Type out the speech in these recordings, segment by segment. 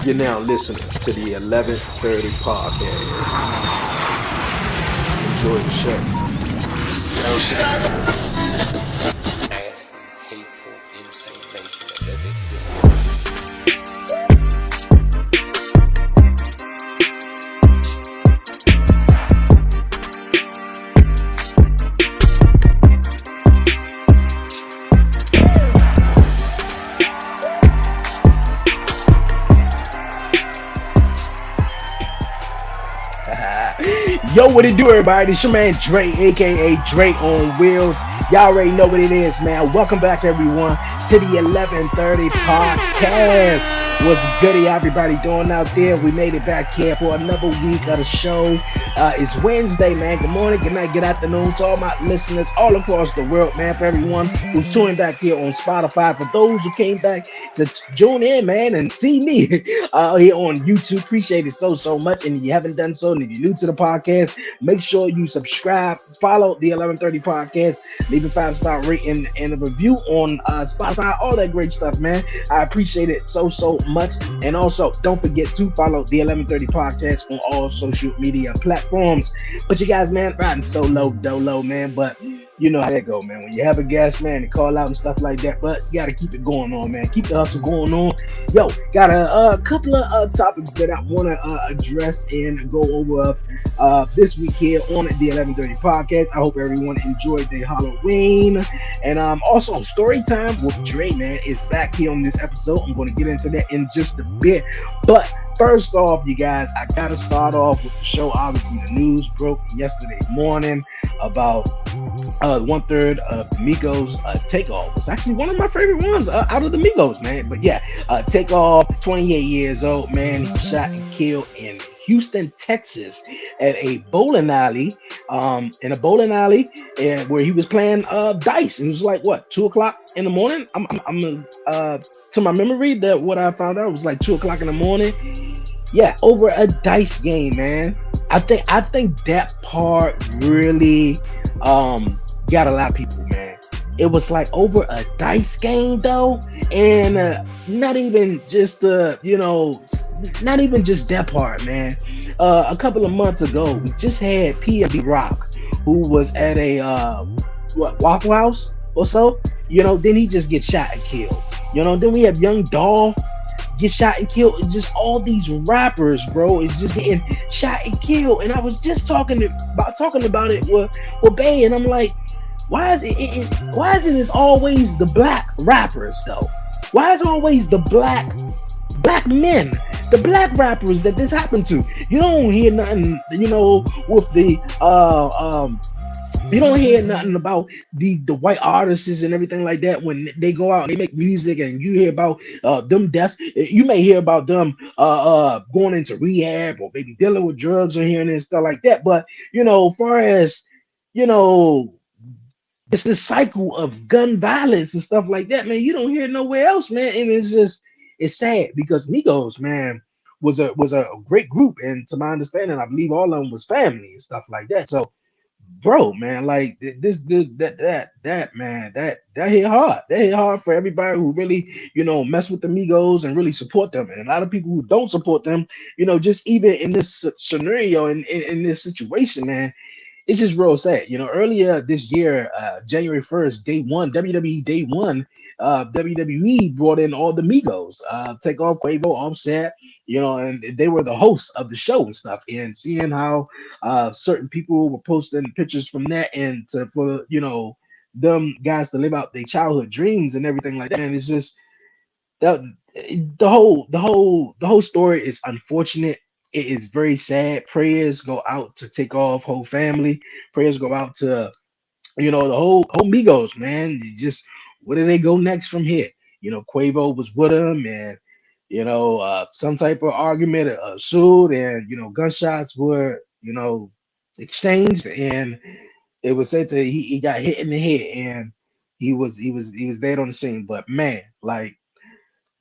You're now listening to the 11:30 podcast. Enjoy the show. Nasty, hateful, insane nation that exists. Yo, what it do, everybody? It's your man Dre, aka Dre on Wheels. Y'all already know what it is, man. Welcome back, everyone, to the 11:30 podcast. What's goody, everybody doing out there? We made it back here for another week of the show. It's Wednesday, man. Good morning, good night, good afternoon to all my listeners all across the world, man. For everyone who's tuning back here on Spotify, for those who came back to tune in, man, and see me here on YouTube, appreciate it so much. And if you haven't done so, and if you're new to the podcast, make sure you subscribe, follow the 11:30 podcast, leave a 5-star rating and a review on Spotify, all that great stuff, man. I appreciate it so much. And also, don't forget to follow the 11:30 podcast on all social media platforms. But you guys, man, riding solo dolo, man. But you know how that go, man. When you have a guest, man, they call out and stuff like that. But you gotta keep it going on, man. Keep the hustle going on. Yo, got a couple of topics that I want to address and go over this week here on the 11:30 podcast. I hope everyone enjoyed their Halloween. And also story time with Dre, man, is back here on this episode. I'm going to get into that in just a bit. But first off, you guys, I gotta start off with the show. Obviously, the news broke yesterday morning about 1/3 of the Migos Takeoff. It's actually one of my favorite ones out of the Migos, man. But yeah, Takeoff, 28 years old, man. He shot and killed in Houston, Texas, at a bowling alley. In a bowling alley, and where he was playing dice. And it was like what, 2 o'clock in the morning. To my memory, that what I found out was like 2 o'clock in the morning. Yeah, over a dice game, man. I think that part really got a lot of people, man. It was like over a dice game though, and not even just not even just that part, man. A couple of months ago, we just had PNB Rock, who was at a Waffle House or so. Then he just gets shot and killed. Then we have Young Dolph get shot and killed. And just all these rappers, bro, is just getting shot and killed. And I was just talking about it with Bay, and I'm like, why is it always the black rappers though? Why is it always the black men, the black rappers that this happened to? You don't hear nothing, with the you don't hear nothing about the white artists and everything like that when they go out and they make music, and you hear about them deaths. You may hear about them going into rehab or maybe dealing with drugs or hearing and stuff like that. But as far as it's this cycle of gun violence and stuff like that, man, you don't hear nowhere else, man. And it's sad because Migos, man, was a great group, and to my understanding, I believe all of them was family and stuff like that. So, bro, man, like that man, that hit hard. That hit hard for everybody who really, mess with the Migos and really support them. And a lot of people who don't support them, just even in this scenario, in this situation, man, it's just real sad. Earlier this year, January 1st, day one, WWE day one, WWE brought in all the Migos, Takeoff, Quavo, Offset, and they were the hosts of the show and stuff. And seeing how certain people were posting pictures from that, and for them guys to live out their childhood dreams and everything like that. And it's just that the whole story is unfortunate. It is very sad. Prayers go out to Takeoff whole family. Prayers go out to the whole Migos, man. Where do they go next from here? Quavo was with him, and some type of argument, sued, and gunshots were exchanged, and it was said that he got hit in the head, and he was dead on the scene. But man, like,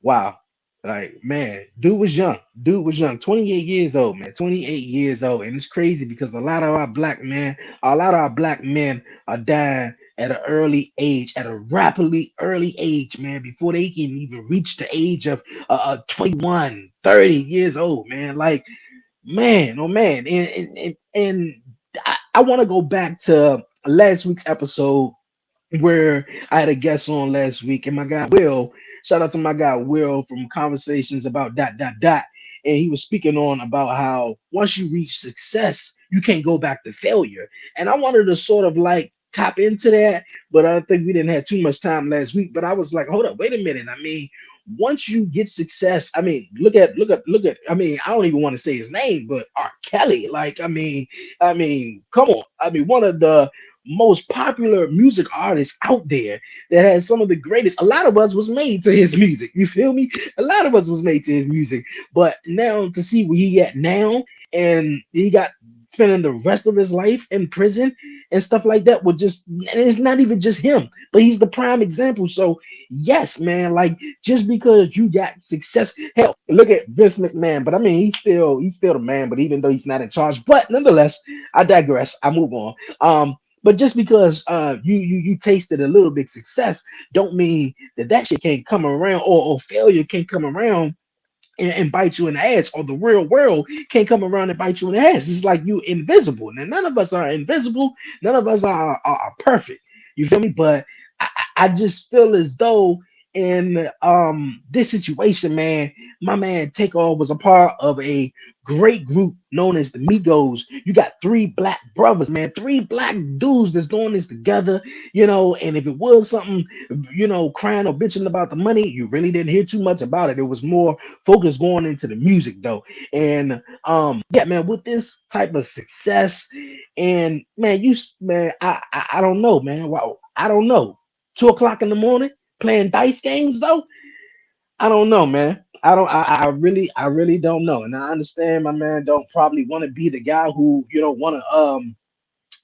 wow. Like, man, dude was young. 28 years old, man. 28 years old. And it's crazy because a lot of our black men are dying at an early age, at a rapidly early age, man, before they can even reach the age of 21, 30 years old, man. Like, man, oh man. And I want to go back to last week's episode where I had a guest on last week, and my guy Will, shout out to my guy Will from Conversations About Dot Dot Dot, and he was speaking on about how once you reach success, you can't go back to failure. And I wanted to sort of like tap into that, but I think we didn't have too much time last week. But I was like, hold up, wait a minute. I mean, once you get success, I mean, look at. I mean, I don't even want to say his name, but R. Kelly. Like, I mean, come on. I mean, one of the most popular music artists out there that has some of the greatest. A lot of us was made to his music. You feel me? A lot of us was made to his music. But now to see where he at now, and he got spending the rest of his life in prison and stuff like that, would just, and it's not even just him, but he's the prime example. So yes, man, like just because you got success, hell, look at Vince McMahon. But I mean, he's still the man. But even though he's not in charge, but nonetheless, I digress. I move on. But just because you tasted a little bit success, don't mean that shit can't come around, or failure can't come around and bite you in the ass, or the real world can't come around and bite you in the ass. It's like you invisible. Now none of us are invisible. None of us are perfect. You feel me? But I just feel as though in this situation, man, my man Takeoff was a part of a great group known as the Migos. You got three black brothers, man, three black dudes that's doing this together, and if it was something, crying or bitching about the money, you really didn't hear too much about it. It was more focus going into the music though. And yeah, man, with this type of success, and man, I don't know, man. Wow, I don't know. 2 o'clock in the morning playing dice games though. I don't know, man. I don't. I really don't know. And I understand my man don't probably want to be the guy who want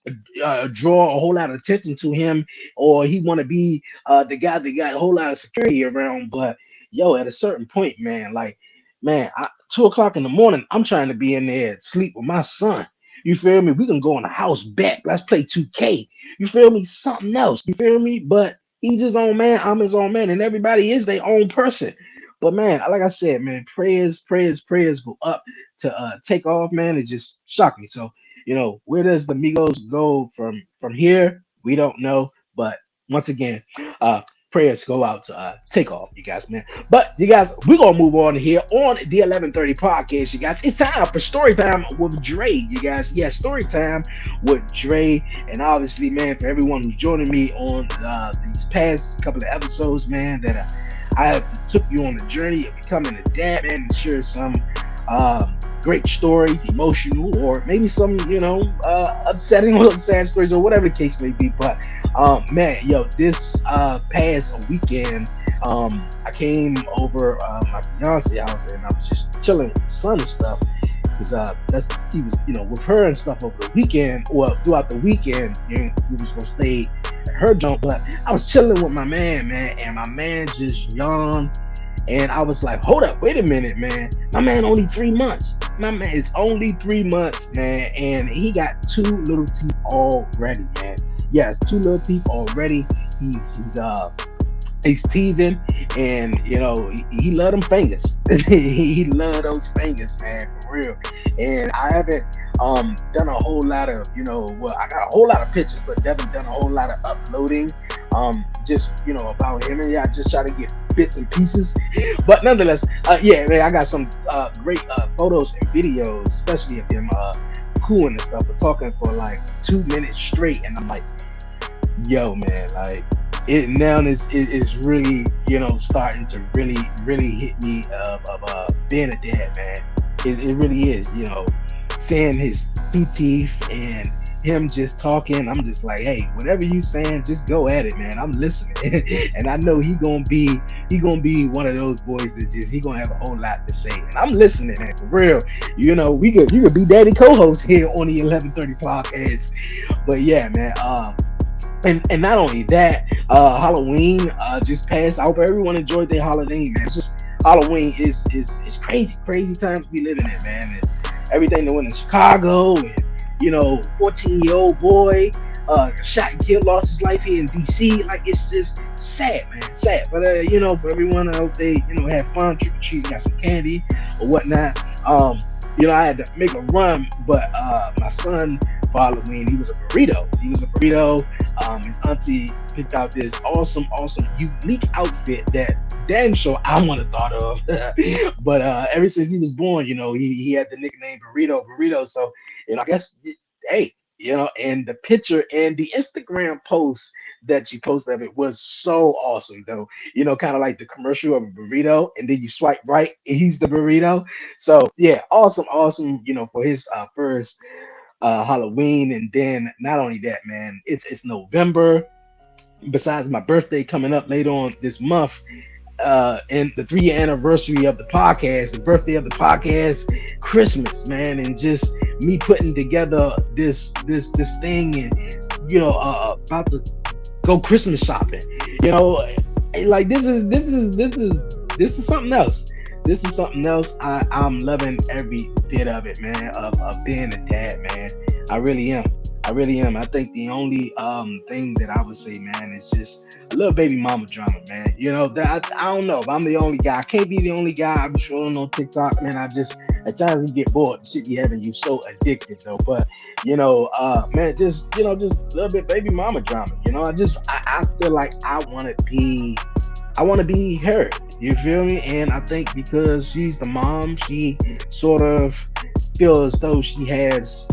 to draw a whole lot of attention to him, or he want to be the guy that got a whole lot of security around. But yo, at a certain point, man, like, man, 2 o'clock in the morning, I'm trying to be in there sleep with my son. You feel me? We can go on a house bet. Let's play 2K. You feel me? Something else. You feel me? But he's his own man. I'm his own man, and everybody is their own person. But man, like I said, man, prayers go up to take off, man. It just shocked me. So where does the Migos go from here? We don't know. But once again, prayers go out to take off, you guys, man. But you guys, we're gonna move on here on the 11:30 podcast, you guys. It's time for story time with Dre, you guys. Yeah, story time with Dre. And obviously, man, for everyone who's joining me on these past couple of episodes, man, that I took you on the journey of becoming a dad, man, and share some great stories, emotional, or maybe some, upsetting or sad stories, or whatever the case may be. But man, yo, this past weekend, I came over my fiance house, and I was just chilling with the son and stuff. Because he was, with her and stuff over the weekend, or throughout the weekend, we was gonna stay at her joint. But I was chilling with my man, and my man just yawned. And I was like, hold up, wait a minute, man. My man only 3 months. My man is only 3 months, man. And he got 2 little teeth already, man. Yes, 2 little teeth already. He's teething, and he love them fingers. He love those fingers, man, for real. And I haven't done a whole lot of, I got a whole lot of pictures, but haven't done a whole lot of uploading. Just about him, and I just try to get bits and pieces. But nonetheless, yeah, man, I got some great photos and videos, especially of him cooing and stuff, but talking for like 2 minutes straight, and I'm like, yo, man, like it now is really starting to really hit me of being a dad, man. It really is, seeing his 2 teeth and him just talking. I'm just like, hey, whatever you saying, just go at it, man. I'm listening. And I know he gonna be one of those boys that he gonna have a whole lot to say, and I'm listening, man, for real. You could be daddy co-host here on the 11:30 podcast. But yeah, man, and not only that, Halloween just passed. I hope everyone enjoyed their Halloween, man. It's just Halloween is crazy times we living in, man. And everything that went in Chicago, and 14-year-old boy shot and killed, lost his life here in DC. Like it's just sad, man, sad. But for everyone, I hope they had fun, trick or treat, got some candy or whatnot. I had to make a run, but my son for Halloween, he was a burrito. He was a burrito. His auntie picked out this awesome, unique outfit that damn sure I want to thought of. But ever since he was born, he had the nickname Burrito. So, I guess, hey, and the picture and the Instagram post that she posted of it was so awesome, though. Kind of like the commercial of a burrito, and then you swipe right, and he's the burrito. So, yeah, awesome, for his first Halloween. And then not only that, man, it's November. Besides my birthday coming up later on this month, and the 3-year anniversary of the podcast, the birthday of the podcast, Christmas, man, and just me putting together this thing, and about to go Christmas shopping. You know, like this is something else. This is something else. I'm loving every bit of it, man. Of being a dad, man. I really am. I really am. I think the only thing that I would say, man, is just a little baby mama drama, man. I don't know if I'm the only guy. I can't be the only guy. I'm scrolling on TikTok, man. I just at times we get bored. The shit be having you so addicted though. But man, just a little bit baby mama drama. I feel like I want to be her. You feel me? And I think because she's the mom, she sort of feels as though she has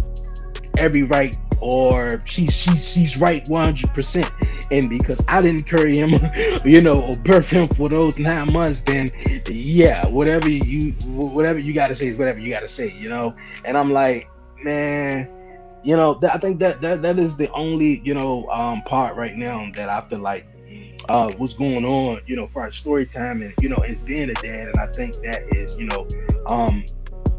every right, or she's right 100%. And because I didn't carry him, or birth him for those 9 months, then yeah, whatever you got to say is whatever you got to say. And I'm like, man. I think that is the only part right now that I feel like what's going on, for our story time, and as being a dad. And I think that is, um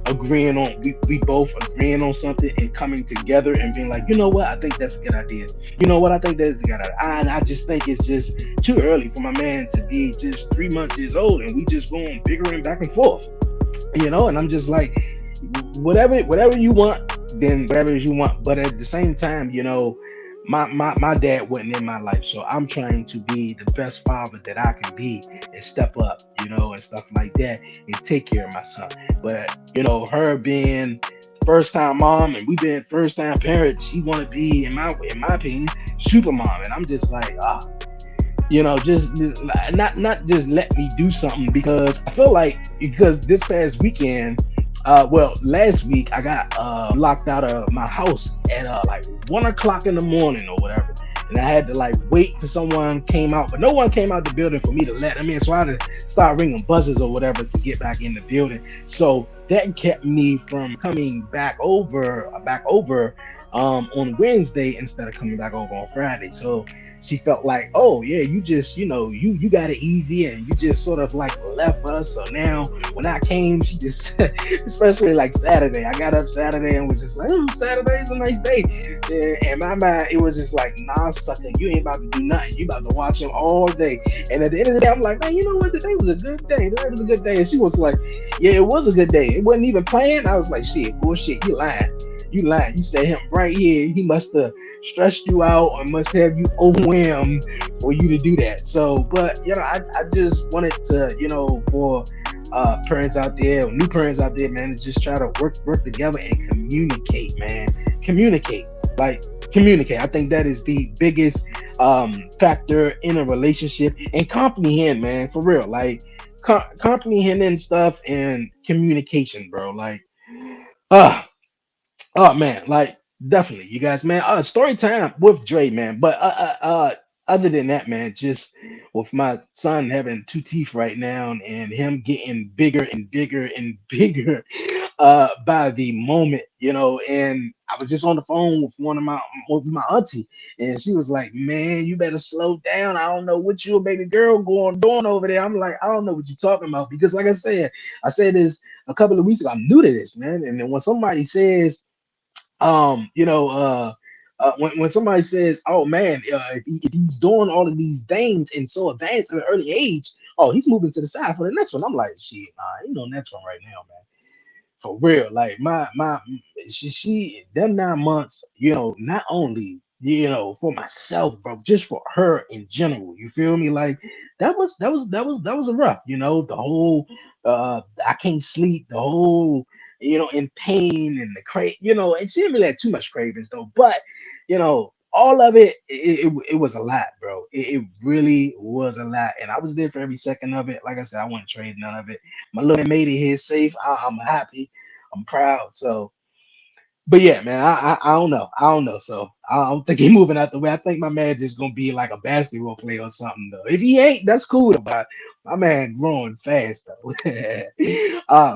agreeing on we both agreeing on something and coming together and being like, what, I think that's a good idea. I think that's a good idea. I just think it's just too early for my man to be just 3 months years old, and we just going bigger and back and forth. And I'm just like, whatever you want, then whatever you want. But at the same time, my dad wasn't in my life, so I'm trying to be the best father that I can be and step up, and stuff like that, and take care of my son. But her being first time mom, and we being first time parents, she want to be, in my opinion, super mom. And I'm just like, just not just let me do something, because I feel like, because this past weekend, last week I got locked out of my house at like 1 o'clock in the morning or whatever, and I had to like wait till someone came out, but no one came out the building for me to let them in, so I had to start ringing buzzers or whatever to get back in the building. So that kept me from coming back over on Wednesday instead of coming back over on Friday. So she felt like, oh yeah, you just you got it easy, and you just sort of like left us. So now when I came, she just especially like Saturday, I got up Saturday and was just like, Saturday's a nice day. And my mind, it was just like, nah, sucker, you ain't about to do nothing, you about to watch him all day. And at the end of the day, I'm like, man, you know what, today was a good day, today was a good day. And she was like, yeah, it was a good day, it wasn't even planned. I was like, shit, bullshit, you lying. You lying. You said him right here. He must have stressed you out, or must have you overwhelmed for you to do that. So, but I just wanted to, for parents out there, or new parents out there, man, to just try to work together and communicate, man. Communicate, like communicate. I think that is the biggest factor in a relationship, and comprehend, man, for real, like comprehending stuff and communication, bro. Like, uh oh man, like definitely, you guys, man. Story time with Dre, man. But other than that, man, just with my son having two teeth right now, and him getting bigger and bigger and bigger, by the moment, And I was just on the phone with my auntie, and she was like, "Man, you better slow down. I don't know what you a baby girl going doing over there." I'm like, "I don't know what you're talking about," because, like I said this a couple of weeks ago. I'm new to this, man, and then when somebody says when somebody says, "Oh man, if he's doing all of these things and so advanced at an early age, oh, he's moving to the side for the next one." I'm like, "Shit, nah, ain't no next one right now, man." For real, like my she them 9 months, not only for myself, bro, just for her in general. You feel me? Like that was a rough, the whole I can't sleep, the whole in pain and the and she didn't really have too much cravings though, but all of it was a lot, bro. It really was a lot, and I was there for every second of it. Like I said, I wouldn't trade none of it. My little man made it here safe. I'm happy. I'm proud. So but yeah, man, I don't know. I don't know. So I don't think he moving out the way. I think my man just gonna be like a basketball player or something though. If he ain't, that's cool though. But my man growing fast though.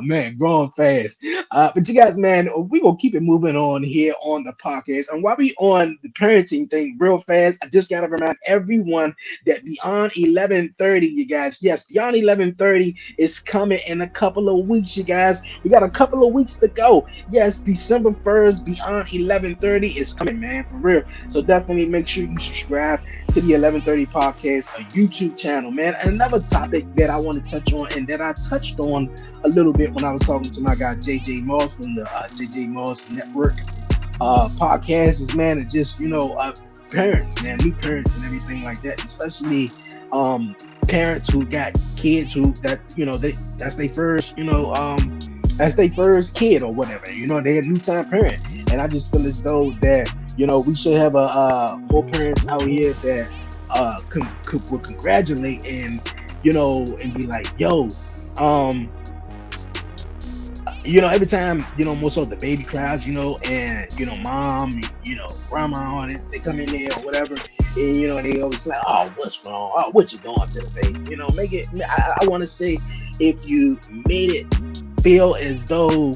Man, growing fast. But you guys, man, we gonna keep it moving on here on the podcast. And while we on the parenting thing real fast, I just gotta remind everyone that beyond 11:30, you guys, yes, beyond 11:30 is coming in a couple of weeks, you guys. We got a couple of weeks to go. Yes, December 1st, beyond 11:30 is coming, man, for real. So definitely make sure you subscribe to the 11:30 podcast, a YouTube channel, man. And another topic that I want to touch on and that I touched on a little bit when I was talking to my guy JJ Moss from the JJ Moss Network podcast is, man, and just parents, man, new parents and everything like that, especially um parents who got kids who that they that's their first that's their first kid or whatever. They're a new time parent, and I just feel as though that we should have more parents out here that will congratulate and be like, yo, um every time, most of the baby cries, and mom, grandma on it, they come in there or whatever, and they always like, oh, what's wrong? Oh, what you doing to the baby? Make it. I want to say, if you made it feel as though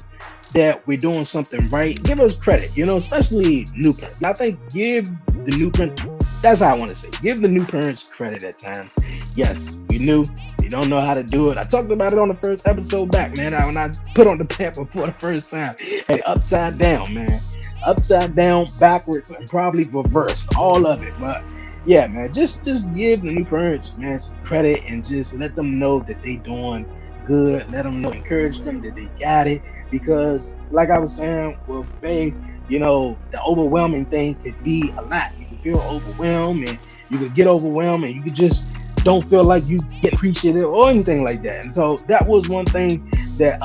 that we're doing something right, give us credit, especially new parents. I think give the new parents, that's how I want to say, give the new parents credit at times. Yes, we new, we don't know how to do it. I talked about it on the first episode back, man, when I put on the pamper for the first time. Hey, upside down, man. Upside down, backwards, and probably reversed, all of it. But yeah, man, just give the new parents, man, some credit and just let them know that they doing good. Let them know, encourage them that they got it. Because, like I was saying with Faye, the overwhelming thing could be a lot. You can feel overwhelmed, and you could get overwhelmed, and you could just don't feel like you get appreciated or anything like that. And so that was one thing that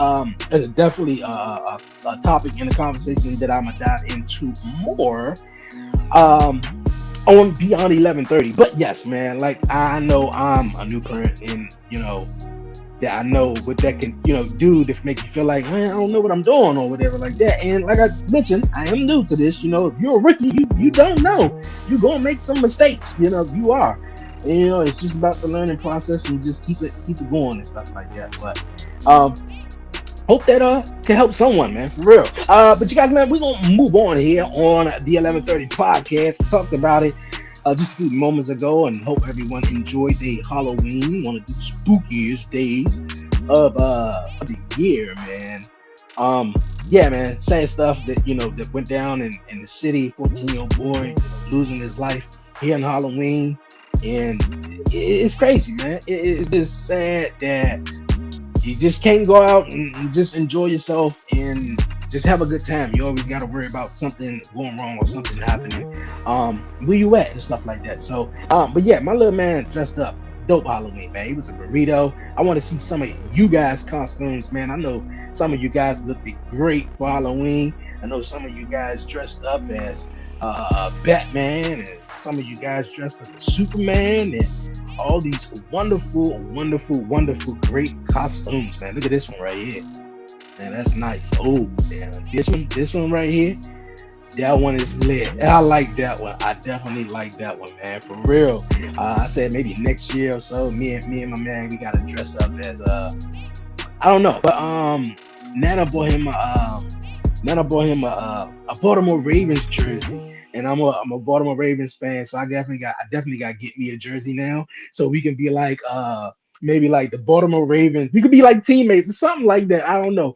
is definitely a topic in the conversation that I'm gonna dive into more um on beyond 11:30. But yes, man, like I know I'm a new parent, and that I know what that can, do to make you feel like, man, I don't know what I'm doing or whatever like that. And like I mentioned, I am new to this. If you're a rookie, you don't know. You're gonna make some mistakes. You are. And, it's just about the learning process and just keep it going and stuff like that. But um, hope that can help someone, man, for real. But you guys, man, we're gonna move on here on the 11:30 podcast. We talked about it just a few moments ago, and hope everyone enjoyed the Halloween, one of the spookiest days of the year, man. Um, yeah, man, sad stuff that went down in the city. 14-year-old boy losing his life here in Halloween, and it's crazy, man. It's just sad that you just can't go out and just enjoy yourself and just have a good time. You always got to worry about something going wrong or something happening. Where you at and stuff like that. So, but yeah, my little man dressed up dope Halloween, man. He was a burrito. I want to see some of you guys' costumes, man. I know some of you guys looked great for Halloween. I know some of you guys dressed up as Batman, and some of you guys dressed up as Superman, and all these wonderful, wonderful, wonderful, great costumes, man. Look at this one right here. Man, that's nice. Oh, damn. This one right here, that one is lit. I like that one. I definitely like that one, man. For real. I said maybe next year or so, me and my man, we gotta dress up as I don't know, but Nana bought him a Baltimore Ravens jersey, and I'm a Baltimore Ravens fan, so I definitely got to get me a jersey now, so we can be like maybe like the Baltimore Ravens. We could be like teammates or something like that. I don't know.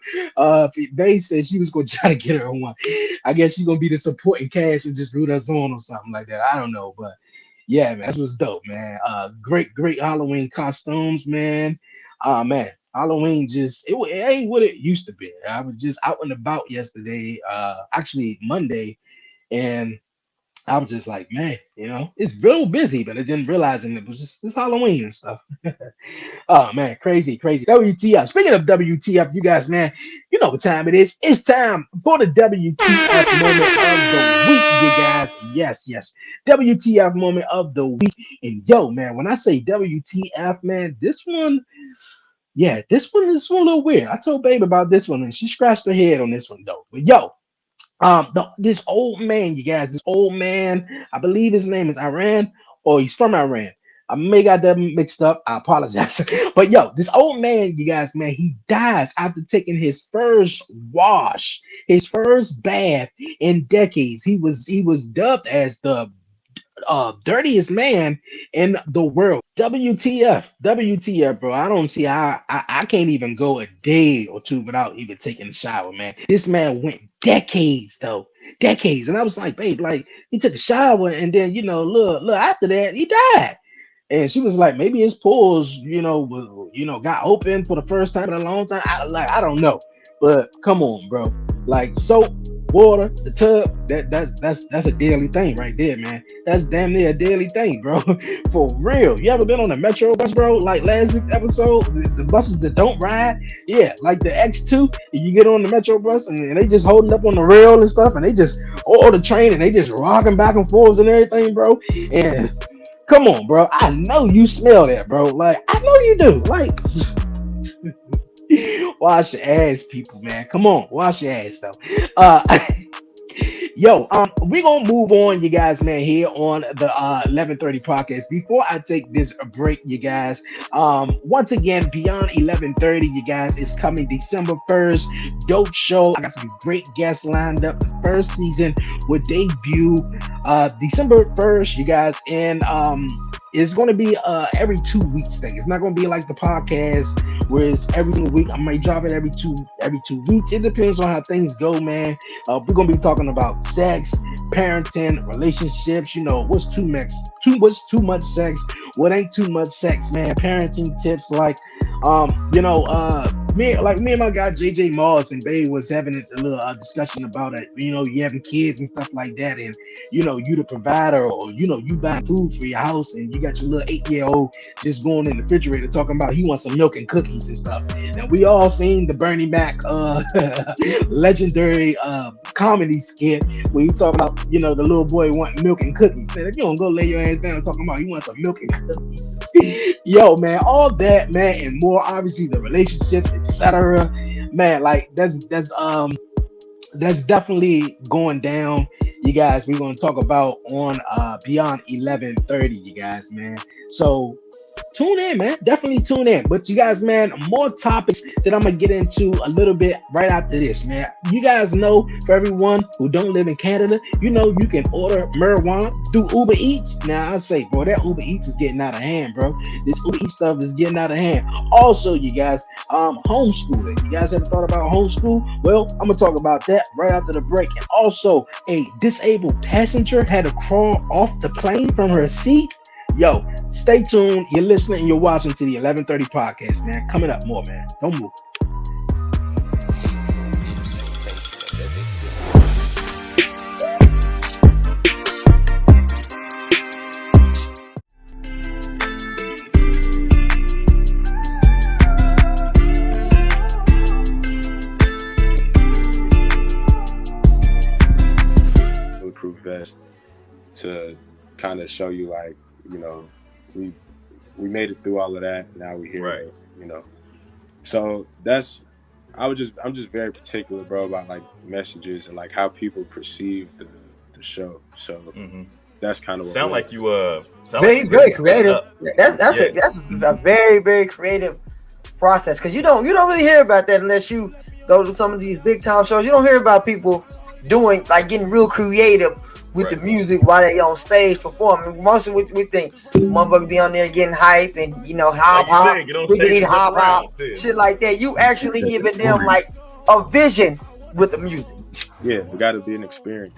They said she was gonna try to get her one. I guess she's gonna be the supporting cast and just root us on or something like that. I don't know, but yeah, man, that was dope, man. Great Halloween costumes, man. Man, Halloween it ain't what it used to be. I was just out and about yesterday, actually Monday, and I was just like, man, it's real busy, but I didn't realize it was just it's Halloween and stuff. Oh man, crazy, crazy. WTF. Speaking of WTF, you guys, man, you know what time it is. It's time for the WTF moment of the week, you guys. Yes, yes. WTF moment of the week. And yo, man, when I say WTF, man, this one, yeah, this one a little weird. I told Babe about this one, and she scratched her head on this one though. But yo, this old man, you guys, this old man, I believe his name is Iran, or he's from Iran. I may got them mixed up. I apologize. But yo, this old man, you guys, man, he dies after taking his first wash, his first bath in decades. He was dubbed as the dirtiest man in the world. WTF, WTF, bro. I don't see how I can't even go a day or two without even taking a shower, man. This man went decades though, decades, and I was like, babe, like he took a shower and then look after that he died. And she was like, maybe his pores, got open for the first time in a long time. I don't know, but come on, bro. Like soap, water, the tub, that's a daily thing right there, man. That's damn near a daily thing, bro. For real. You ever been on a metro bus, bro? Like last week's episode, the buses that don't ride, yeah, like the X2. You get on the metro bus and they just holding up on the rail and stuff, and they just or the train and they just rocking back and forth and everything, bro. And come on, bro. I know you smell that, bro. Like, I know you do. Like, wash your ass, people, man. Come on, wash your ass, though. Yo, we're gonna move on, you guys, man, here on the 11:30 podcast. Before I take this break, you guys, once again, Beyond 11:30, you guys, is coming December 1st. Dope show. I got some great guests lined up. The first season will debut December 1st, you guys, and it's going to be every 2 weeks thing. It's not going to be like the podcast where it's every single week. I might drop it every two weeks. It depends on how things go, man. We're going to be talking about sex, parenting, relationships. What's too much sex? What ain't too much sex, man? Parenting tips, like me and my guy JJ Moss and Babe was having a little discussion about it. You having kids and stuff like that, and you the provider, or you buying food for your house, and you got your little 8-year-old just going in the refrigerator talking about he wants some milk and cookies and stuff. And we all seen the Bernie Mac legendary comedy skit where you talk about the little boy wanting milk and cookies. Said, if you don't go lay your ass down talking about he wants some milk and cookies. Yo, man, all that, man, and more. Obviously, the relationships, etc. Man, like that's definitely going down, you guys. We're going to talk about on Beyond 11:30, you guys, man. So tune in, man. Definitely tune in. But you guys, man, more topics that I'm gonna get into a little bit right after this, man. You guys know, for everyone who don't live in Canada, you can order marijuana through Uber Eats. Now I say, bro, that Uber Eats is getting out of hand, bro. This Uber Eats stuff is getting out of hand. Also, you guys, homeschooling. You guys ever thought about homeschool? Well, I'm gonna talk about that right after the break. And also, a disabled passenger had to crawl off the plane from her seat. Yo, stay tuned. You're listening and you're watching to the 11:30 podcast, man. Coming up more, man. Don't move. Bulletproof vest to kind of show you, like, we made it through all of that. Now we're here, right? So I'm just very particular, bro, about like messages and like how people perceive the show. So that's kind of what sound like you he's very creative. That's a very, very creative process, because you don't really hear about that unless you go to some of these big time shows. You don't hear about people doing, like, getting real creative with the music while they on stage performing. Most of what we think, motherfucker be on there getting hype and hop, shit like that. You actually giving them like a vision with the music. Yeah, it got to be an experience.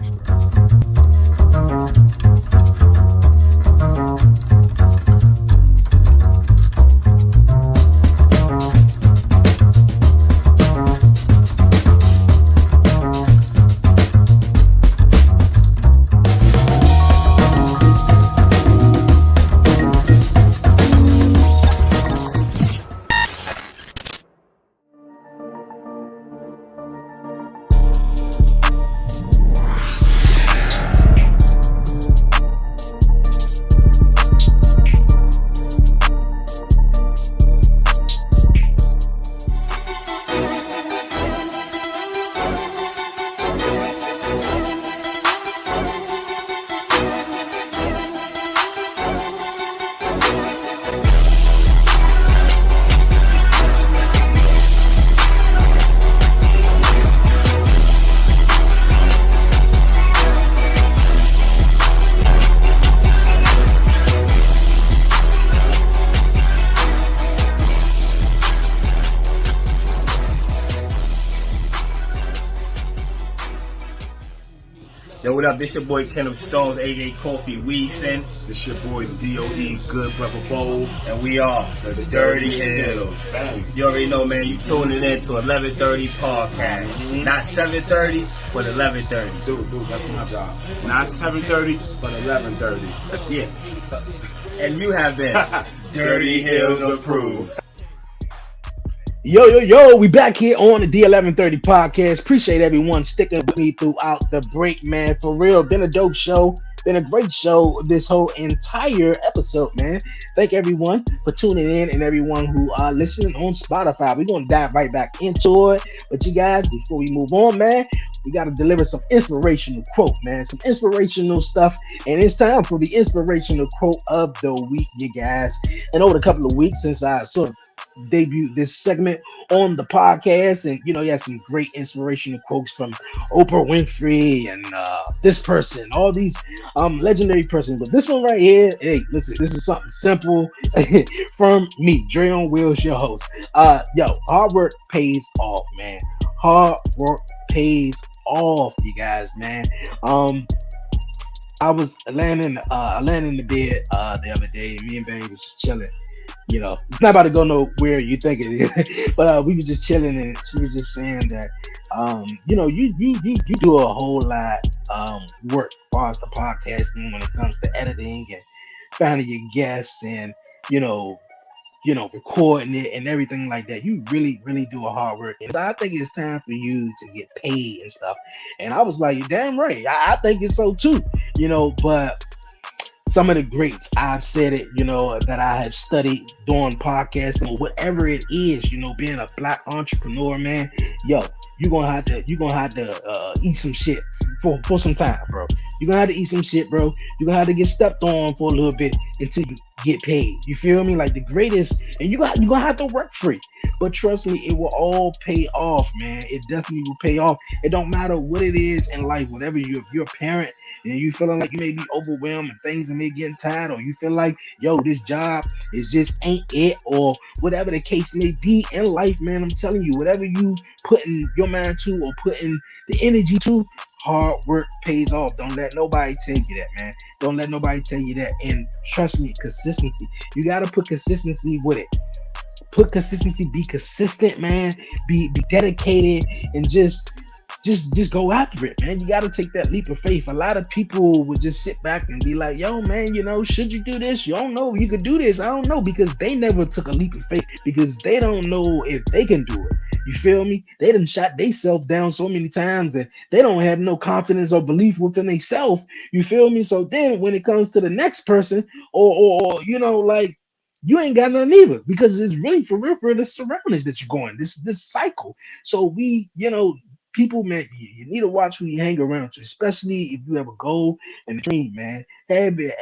Yo, what up? This your boy Kenneth Stones, aka Coffee Weaston. This your boy DOE Good Brother Bowl. And we are the Dirty Hills. You already know, man. You tuning in to 11:30 podcast. Not 7:30, but 11:30. Dude, that's my job. Not 7:30, but 11:30. Yeah. And you have been Dirty Hills approved. Yo, we back here on the D1130 podcast. Appreciate everyone sticking with me throughout the break, man. For real, been a dope show. Been a great show this whole entire episode, man. Thank everyone for tuning in and everyone who are listening on Spotify. We're going to dive right back into it. But you guys, before we move on, man, we got to deliver some inspirational quote, man. Some inspirational stuff. And it's time for the inspirational quote of the week, you guys. And over the couple of weeks since I sort of debuted this segment on the podcast, and you had some great inspirational quotes from Oprah Winfrey and this person, all these legendary persons. But this one right here, hey, listen, this is something simple from me, Dreonwheels, your host. Hard work pays off, man. Hard work pays off, you guys, man. I was laying in the bed the other day, and me and Barry was just chilling. It's not about to go nowhere you think it is, but we were just chilling, and she was just saying that, you do a whole lot work as far as the podcasting when it comes to editing and finding your guests and recording it and everything like that. You really, really do a hard work, and so I think it's time for you to get paid and stuff. And I was like, you're damn right. I think it's so too, but. Some of the greats, I've said it, that I have studied doing podcasting or whatever it is, being a black entrepreneur, man. You're gonna have to eat some shit for some time, bro. You're gonna have to eat some shit, bro. You're gonna have to get stepped on for a little bit until you get paid. You feel me? Like the greatest, and you're gonna have to work free. But trust me, it will all pay off, man. It definitely will pay off. It don't matter what it is in life, whatever if you're a parent and you feeling like you may be overwhelmed and things may getting tired, or you feel like, this job is just ain't it, or whatever the case may be in life, man. I'm telling you, whatever you putting your mind to or putting the energy to, hard work pays off. Don't let nobody tell you that, man. Don't let nobody tell you that. And trust me, consistency. You gotta put consistency with it. Put consistency, be consistent, man. Be dedicated, and just go after it, man. You got to take that leap of faith. A lot of people would just sit back and be like, yo, man, should you do this? You don't know. You could do this. I don't know, because they never took a leap of faith, because they don't know if they can do it. You feel me? They done shot themselves down so many times that they don't have no confidence or belief within themselves. You feel me? So then when it comes to the next person, or like, you ain't got nothing either, because it's really for real for the surroundings that you're going, this cycle. So people, man, you need to watch who you hang around to, especially if you have a goal and a dream, man. Have it,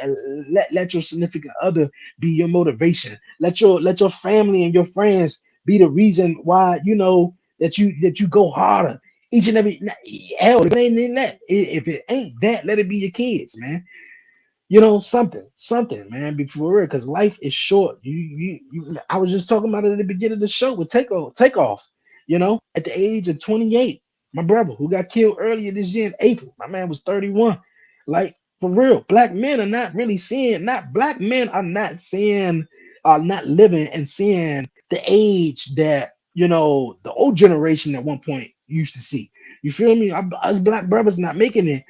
let your significant other be your motivation. Let your family and your friends be the reason why that you go harder each and every. Hell, if it ain't in that, if it ain't that, let it be your kids, man. Something, man, be for real, because life is short. I was just talking about it at the beginning of the show with Takeoff. At the age of 28, my brother who got killed earlier this year in April, my man was 31. Like, for real, black men are not living and seeing the age that the old generation at one point used to see. You feel me? Us black brothers not making it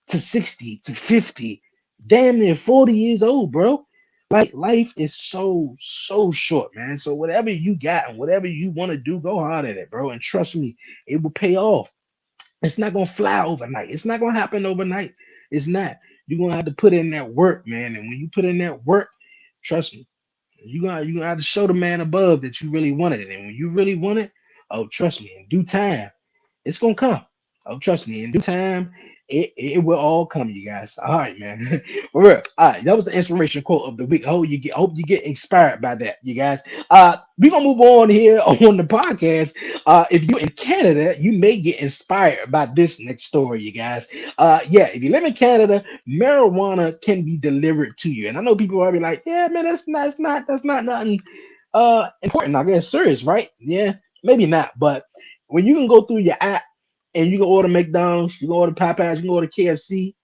to 60 to 50, damn near 40 years old, bro. Like, life is so short, man. So whatever you got and whatever you want to do, go hard at it, bro. And trust me, it will pay off. It's not gonna fly overnight. It's not gonna happen overnight. It's not. You're gonna have to put in that work, man. And when you put in that work, trust me, you're gonna have to show the man above that you really wanted it. And when you really want it, oh, trust me, in due time, it's gonna come. Oh, trust me, in due time, it will all come, you guys. All right, man. For real. All right, that was the inspiration quote of the week. I hope you get inspired by that, you guys. We're gonna move on here on the podcast. If you're in Canada, you may get inspired by this next story, you guys. If you live in Canada, marijuana can be delivered to you. And I know people are be like, yeah, man, that's not nothing important, I guess, serious, right? Yeah, maybe not. But when you can go through your app and you can order McDonald's, you can order Popeyes, you can order KFC,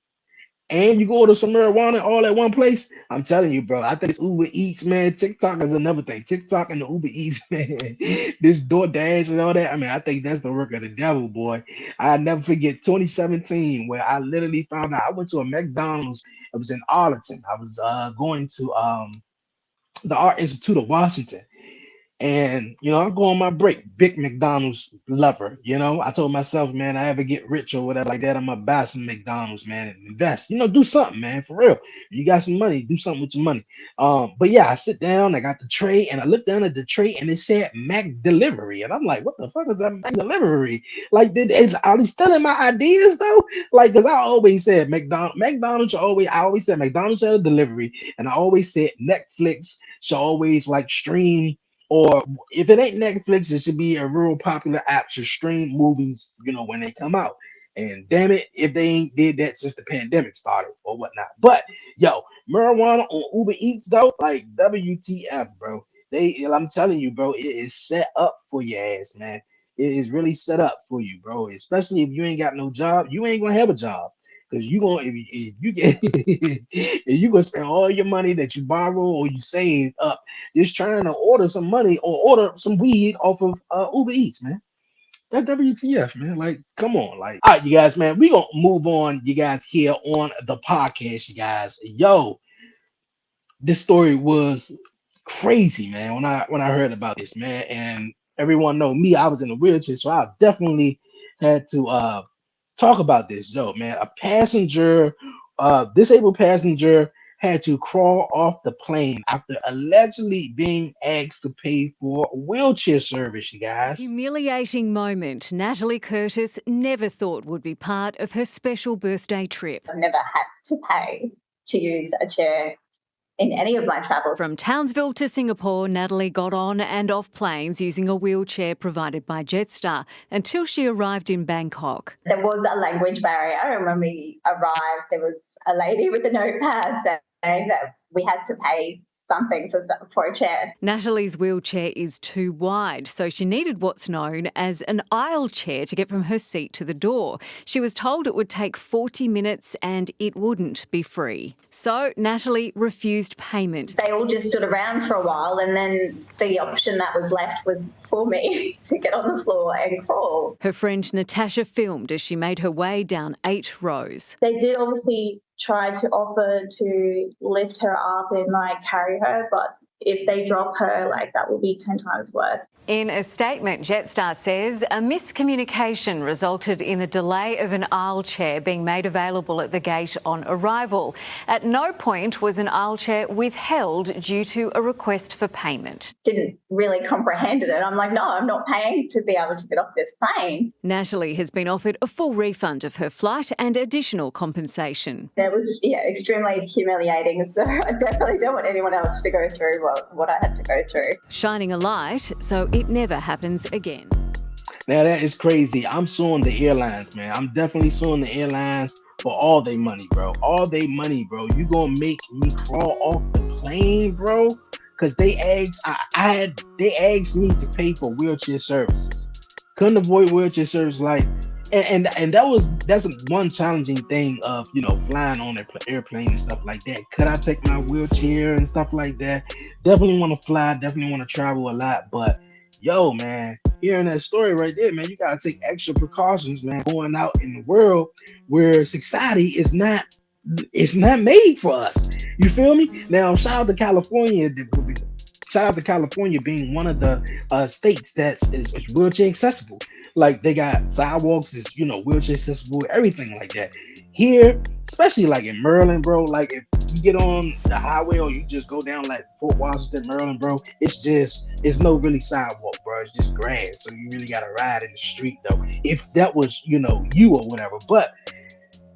and you go order some marijuana all at one place. I'm telling you, bro. I think it's Uber Eats, man. TikTok is another thing. TikTok and the Uber Eats, man. This DoorDash and all that. I mean, I think that's the work of the devil, boy. I never forget 2017, where I literally found out I went to a McDonald's. It was in Arlington. I was going to the Art Institute of Washington. And I go on my break, big McDonald's lover. I told myself, man, I ever get rich or whatever like that, I'm gonna buy some McDonald's, man, and invest. Do something, man, for real. You got some money, do something with your money. But yeah, I sit down, I got the tray, and I look down at the tray, and it said Mac Delivery, and I'm like, what the fuck is that Mac Delivery? Like, are they stealing my ideas though? Like, cause I always said McDonald's I always said McDonald's had a delivery, and I always said Netflix should always like stream, or if it ain't Netflix, it should be a real popular app to stream movies, when they come out. And damn it, if they ain't did that since the pandemic started or whatnot. But yo, marijuana on Uber Eats though, like WTF, bro. I'm telling you, bro, it is set up for your ass, man. It is really set up for you, bro. Especially if you ain't got no job, you ain't gonna have a job. Because you gonna if you get if you gonna spend all your money that you borrow or you save up just trying to order some money or order some weed off of Uber Eats, man. That WTF, man. Like, come on. Like, all right, you guys, man. We gonna move on, you guys, here on the podcast, you guys. Yo, this story was crazy, man. When I heard about this, man, and everyone know me, I was in a wheelchair, so I definitely had to talk about this. Yo, man, a passenger, disabled passenger had to crawl off the plane after allegedly being asked to pay for wheelchair service, you guys. Humiliating moment Natalie Curtis never thought would be part of her special birthday trip. I've never had to pay to use a chair in any of my travels. From Townsville to Singapore, Natalie got on and off planes using a wheelchair provided by Jetstar until she arrived in Bangkok. There was a language barrier, and when we arrived, there was a lady with a notepad saying that we had to pay something for a chair. Natalie's wheelchair is too wide, so she needed what's known as an aisle chair to get from her seat to the door. She was told it would take 40 minutes and it wouldn't be free. So Natalie refused payment. They all just stood around for a while, and then the option that was left was for me to get on the floor and crawl. Her friend Natasha filmed as she made her way down 8 rows. They did obviously try to offer to lift her up and carry her, but if they drop her, that will be 10 times worse. In a statement, Jetstar says a miscommunication resulted in the delay of an aisle chair being made available at the gate on arrival. At no point was an aisle chair withheld due to a request for payment. Didn't really comprehend it. I'm like, no, I'm not paying to be able to get off this plane. Natalie has been offered a full refund of her flight and additional compensation. It was, extremely humiliating. So I definitely don't want anyone else to go through what I had to go through. Shining a light so it never happens again. Now that is crazy. I'm suing the airlines, man. I'm definitely suing the airlines for all their money, bro. All their money, bro. You gonna make me crawl off the plane, bro? Because they asked me to pay for wheelchair services. Couldn't avoid wheelchair service, and that's one challenging thing of flying on an airplane and stuff like that. Could I take my wheelchair and stuff like that? Definitely want to fly, definitely want to travel a lot, but yo, man, hearing that story right there, man, you gotta take extra precautions, man, going out in the world where society is not made for us. You feel me? Now, shout out to California. Shout out to California being one of the states that is wheelchair accessible. Like, they got sidewalks, is wheelchair accessible, everything like that. Here, especially in Maryland, bro, if you get on the highway or you just go down Fort Washington, Maryland, bro, it's no really sidewalk, bro. It's just grass. So you really gotta ride in the street though. If that was, you or whatever. But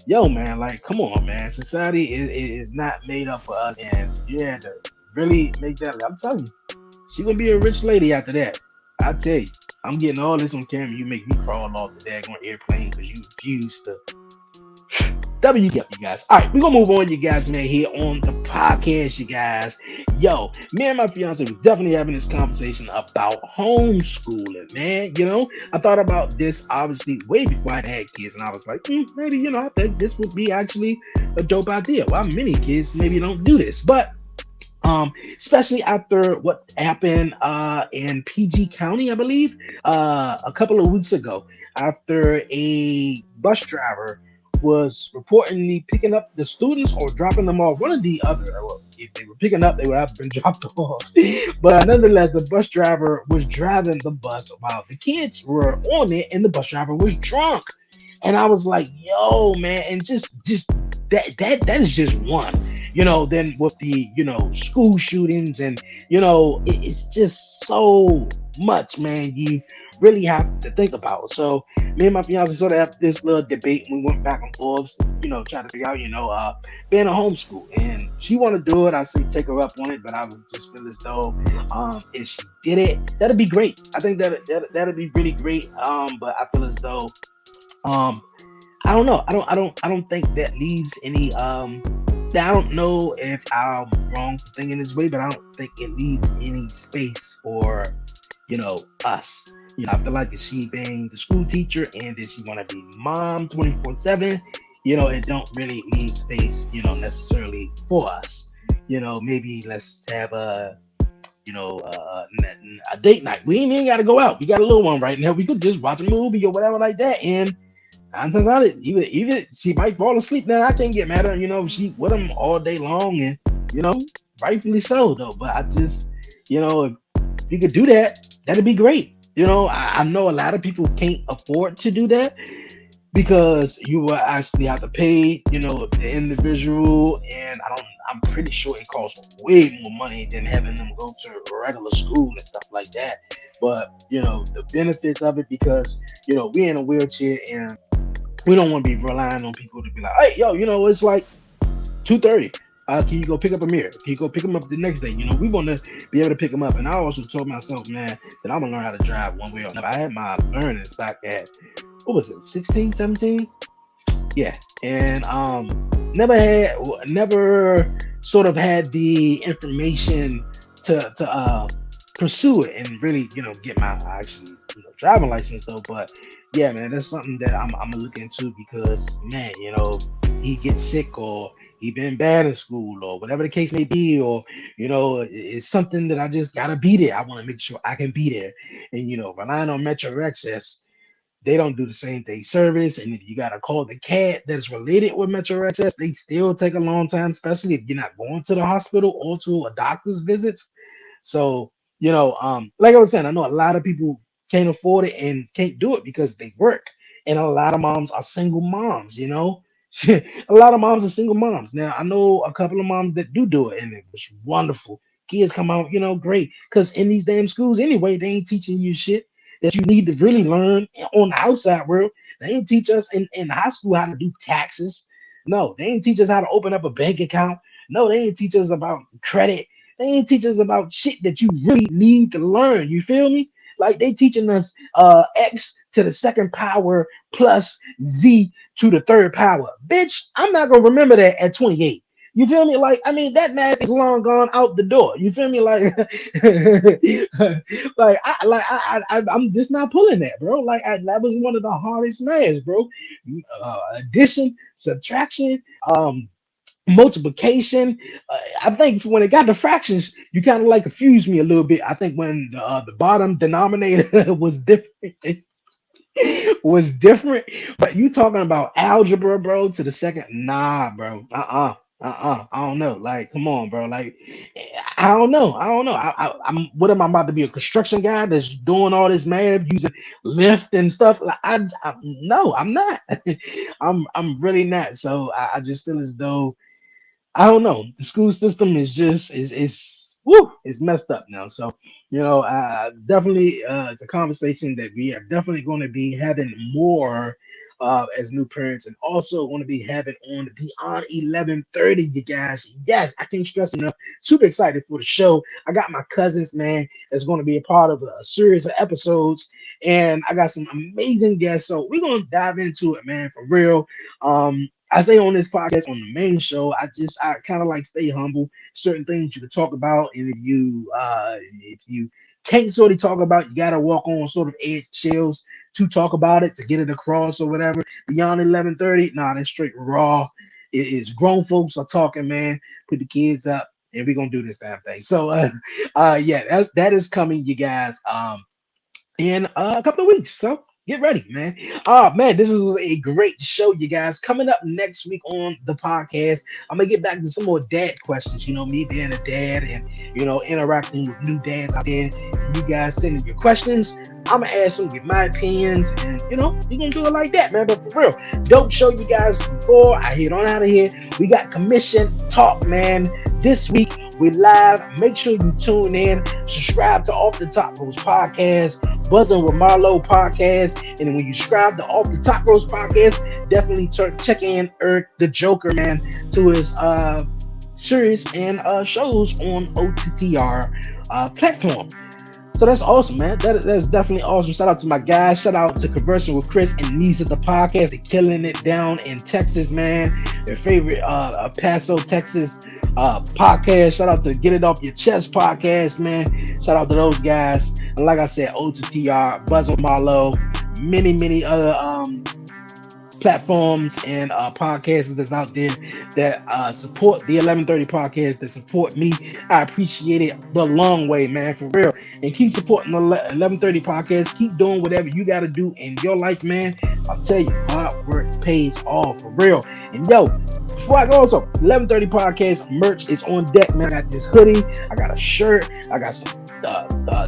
yo, man, come on, man. Society is not made up for us, and yeah, to really make that. I'm telling you, she gonna be a rich lady after that. I tell you, I'm getting all this on camera. You make me crawl off the daggone airplane because you refuse to. WTF, you guys. All right, we're gonna move on, you guys, man, here on the podcast, you guys. Yo, me and my fiance was definitely having this conversation about homeschooling, man. I thought about this obviously way before I had kids, and I was like, maybe, I think this would be actually a dope idea. Why many kids maybe don't do this, but especially after what happened in PG County, I believe, a couple of weeks ago, after a bus driver was reportedly picking up the students or dropping them off. One of the other, well, if they were picking up, they would have been dropped off. But nonetheless, the bus driver was driving the bus while the kids were on it, and the bus driver was drunk. And I was like, yo, man, and just that is just one. Then with the school shootings, and it's just so much, man, you really have to think about. So me and my fiance sort of have this little debate. We went back and forth, trying to figure out, being a homeschool, and she want to do it. I say take her up on it, but I would just feel as though if she did it, that'd be great. I think that'd be really great. But I feel as though um I don't know. I don't think that leaves any I don't know if I'm wrong for thinking this way, but I don't think it leaves any space for, us. I feel like if she being the school teacher and then she wanna be mom 24/7, it don't really leave space, necessarily for us. Maybe let's have a date night. We ain't even gotta go out. We got a little one right now. We could just watch a movie or whatever like that, and 9 times out of it, even she might fall asleep. Now I can't get mad at her. She with him all day long, and rightfully so though. But I just, if you could do that, that'd be great. I know a lot of people can't afford to do that because you will actually have to pay, the individual, and I'm pretty sure it costs way more money than having them go to a regular school and stuff like that. But the benefits of it, because we in a wheelchair and we don't want to be relying on people to be like, hey, yo, it's like 2:30. Can you go pick up a mirror? Can you go pick him up the next day? We want to be able to pick him up. And I also told myself, man, that I'm going to learn how to drive one way or another. I had my learnings back at, what was it, 16, 17? Yeah. And never sort of had the information to pursue it and really, get my actually driving license though. But yeah, man, that's something that I'm gonna look into, because man, he gets sick or he been bad in school or whatever the case may be, or it's something that I just gotta be there. I want to make sure I can be there. And relying on Metro Access, they don't do the same day service. And if you gotta call the CAD that's related with Metro Access, they still take a long time, especially if you're not going to the hospital or to a doctor's visits. So, like I was saying, I know a lot of people can't afford it and can't do it because they work. And a lot of moms are single moms, A lot of moms are single moms. Now, I know a couple of moms that do it, and it was wonderful. Kids come out, great. Because in these damn schools anyway, they ain't teaching you shit that you need to really learn on the outside world. They ain't teach us in high school how to do taxes. No, they ain't teach us how to open up a bank account. No, they ain't teach us about credit. They ain't teach us about shit that you really need to learn. You feel me? Like they teaching us x to the second power plus z to the third power. Bitch, I'm not gonna remember that at 28. You feel me? Like, I mean, that math is long gone out the door. You feel me? Like, I'm just not pulling that, bro. Like, that was one of the hardest maths, bro. Addition, subtraction, multiplication. I think when it got to fractions, you kind of like confused me a little bit. I think when the bottom denominator was different, was different. But you talking about algebra, bro, to the second? Nah, bro. I don't know. Like, come on, bro. Like, I don't know. I'm. What am I about to be, a construction guy that's doing all this math using lift and stuff? Like, no, I'm not. I'm really not. So I just feel as though, I don't know. The school system is just is woo, it's messed up now. So definitely, it's a conversation that we are definitely going to be having more as new parents, and also going to be having on Beyond 11:30. You guys, yes, I can't stress enough. Super excited for the show. I got my cousins, man, that's going to be a part of a series of episodes, and I got some amazing guests. So we're going to dive into it, man, for real. I say on this podcast, on the main show, I kind of like stay humble. Certain things you can talk about, and if you can't sort of talk about, you gotta walk on sort of eggshells to talk about it, to get it across or whatever. Beyond 11:30, nah, that's straight raw. It is grown folks are talking, man. Put the kids up, and we're gonna do this damn thing. So yeah, that is coming, you guys. In a couple of weeks. So get ready, man. Oh man, this was a great show, you guys. Coming up next week on the podcast, I'm gonna get back to some more dad questions. You know, me being a dad and interacting with new dads out there. You guys sending your questions. I'm gonna ask them, get my opinions, and we're gonna do it like that, man. But for real, dope show, you guys. Before I head on out of here, we got commission talk, man. This week we live. Make sure you tune in. Subscribe to Off the Top Rose podcast, Buzzing with Marlo podcast, and then when you subscribe to Off the Top Rose podcast, definitely check in Eric the Joker, man, to his series and shows on OTTR platform. So that's awesome, man. That's definitely awesome. Shout out to my guys. Shout out to Conversing with Chris and Nisa, the podcast. They're killing it down in Texas, man. Their favorite Paso, Texas podcast. Shout out to Get It Off Your Chest podcast, man. Shout out to those guys. And like I said, OTTR, Buzz with Marlo, many other platforms and podcasts that's out there that support the 11:30 podcast, that support me. I appreciate it the long way, man, for real. And keep supporting the 11:30 podcast. Keep doing whatever you got to do in your life, man. I'll tell you, hard work pays off, for real. And yo, before I go, also 11:30 podcast merch is on deck, man. I got this hoodie, I got a shirt, I got some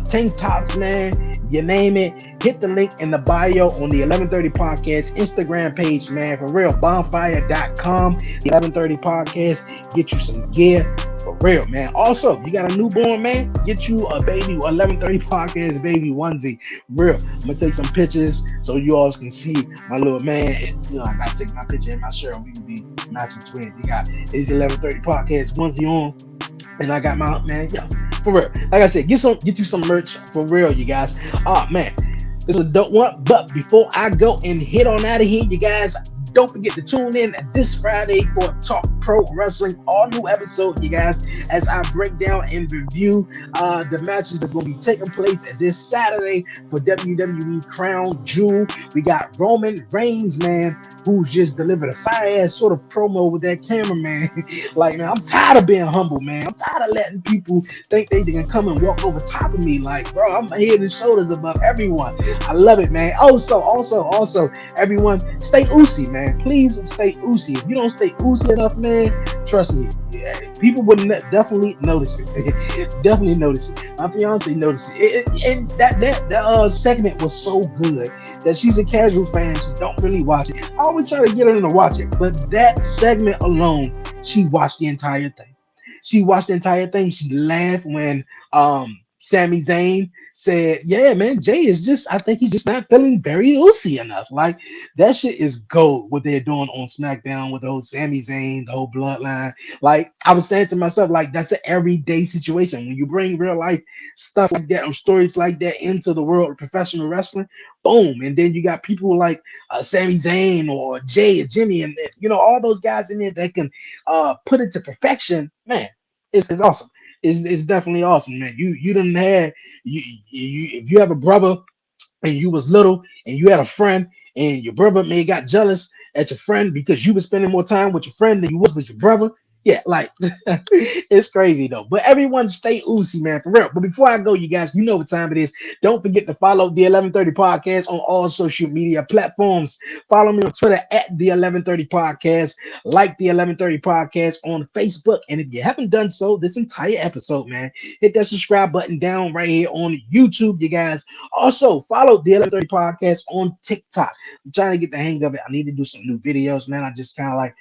tank tops, man. You name it. Hit the link in the bio on the 11:30 podcast Instagram page, man. For real, bonfire.com. The 11:30 podcast. Get you some gear. For real, man. Also, you got a newborn, man. Get you a baby 11:30 podcast baby onesie. Real. I'm gonna take some pictures so you all can see my little man. I gotta take my picture in my shirt. We can be matching twins. He got his 11:30 podcast onesie on, and I got my man. Yo, for real. Like I said, get you some merch for real, you guys. Oh man, this was a dope one. But before I go and head on out of here, you guys, don't forget to tune in this Friday for Talk Pro Wrestling, all new episode, you guys, as I break down and review the matches that's going to be taking place this Saturday for WWE Crown Jewel. We got Roman Reigns, man, who's just delivered a fire-ass sort of promo with that cameraman. Like, man, I'm tired of being humble, man. I'm tired of letting people think they can come and walk over top of me. Like, bro, I'm head and shoulders above everyone. I love it, man. Also, everyone, stay oozy, man. Please stay oozy. If you don't stay oozy enough, man, trust me, people would definitely notice it. Definitely notice it. My fiance noticed it. And that segment was so good that she's a casual fan. She don't really watch it. I always try to get her to watch it, but that segment alone, she watched the entire thing. She watched the entire thing. She laughed when Sami Zayn said, yeah, man, Jay is I think he's just not feeling very oozy enough. Like, that shit is gold, what they're doing on SmackDown with the whole Sami Zayn, the whole bloodline. Like, I was saying to myself, like, that's an everyday situation. When you bring real life stuff like that or stories like that into the world of professional wrestling, boom. And then you got people like Sami Zayn or Jay or Jimmy and, all those guys in there that can put it to perfection. Man, it's awesome. It's definitely awesome, man. You didn't have if you have a brother and you was little and you had a friend and your brother may got jealous at your friend because you were spending more time with your friend than you was with your brother. Yeah, like it's crazy though. But everyone stay oozy, man, for real. But before I go, you guys, you know what time it is. Don't forget to follow the 11:30 podcast on all social media platforms. Follow me on Twitter at the 11:30 podcast. Like the 11:30 podcast on Facebook. And if you haven't done so this entire episode, man, hit that subscribe button down right here on YouTube, you guys. Also, follow the 11:30 podcast on TikTok. I'm trying to get the hang of it. I need to do some new videos, man. I just kind of like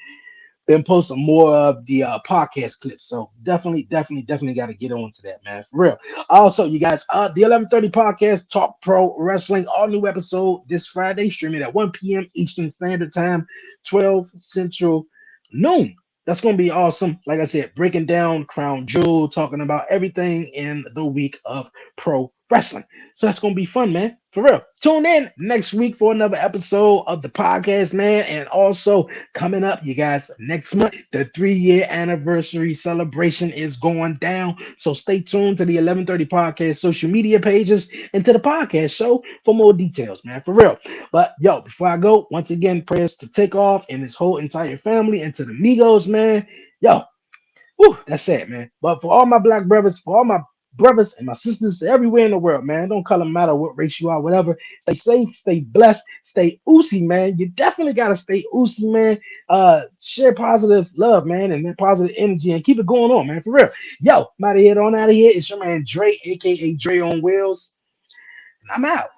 been posting more of the podcast clips. So definitely got to get on to that, man. For real. Also, you guys, the 11:30 podcast, Talk Pro Wrestling, all new episode this Friday, streaming at 1 p.m. Eastern Standard Time, 12 Central, noon. That's going to be awesome. Like I said, breaking down Crown Jewel, talking about everything in the week of pro wrestling. So that's gonna be fun, man. For real. Tune in next week for another episode of the podcast, man. And also coming up, you guys, next month, the 3-year anniversary celebration is going down. So stay tuned to the 1130 podcast social media pages and to the podcast show for more details, man. For real. But yo, before I go, once again, prayers to Takeoff and his whole entire family and to the Migos, man. Yo, whew, that's it, man. But for all my black brothers, for all my brothers and my sisters everywhere in the world, man, don't color matter what race you are, whatever. Stay safe, stay blessed, stay oozy, man. You definitely gotta stay oozy, man. Share positive love, man, and that positive energy, and keep it going on, man. For real. Yo, I'm out of here. It's your man Dre, aka Dre on Wheels, and I'm out.